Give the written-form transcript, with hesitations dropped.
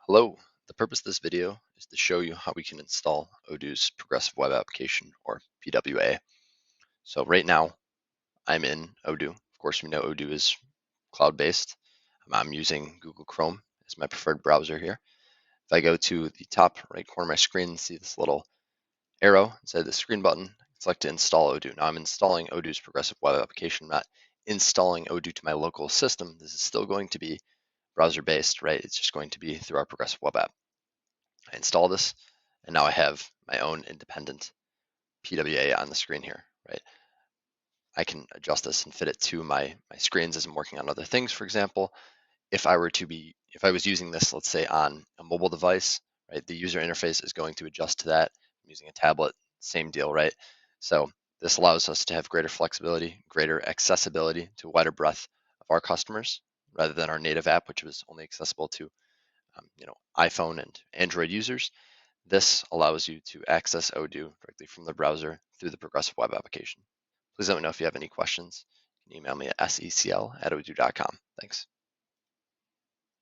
Hello, the purpose of this video is to show you how we can install Odoo's Progressive Web Application, or PWA. So right now, I'm in Odoo. Of course, we know Odoo is cloud-based. I'm using Google Chrome as my preferred browser here. If I go to the top right corner of my screen and see this little arrow inside the screen button, select to install Odoo. Now I'm installing Odoo's Progressive Web Application, not installing Odoo to my local system. This is still going to be browser-based, right? It's just going to be through our Progressive Web App. I install this, and now I have my own independent PWA on the screen here, right? I can adjust this and fit it to my screens as I'm working on other things. For example, if I was using this, let's say on a mobile device, right, the user interface is going to adjust to that. I'm using a tablet, same deal, right? So this allows us to have greater flexibility, greater accessibility to a wider breadth of our customers rather than our native app, which was only accessible to iPhone and Android users. This allows you to access Odoo directly from the browser through the Progressive Web Application. Please let me know if you have any questions. You can email me at secl@odoo.com. Thanks.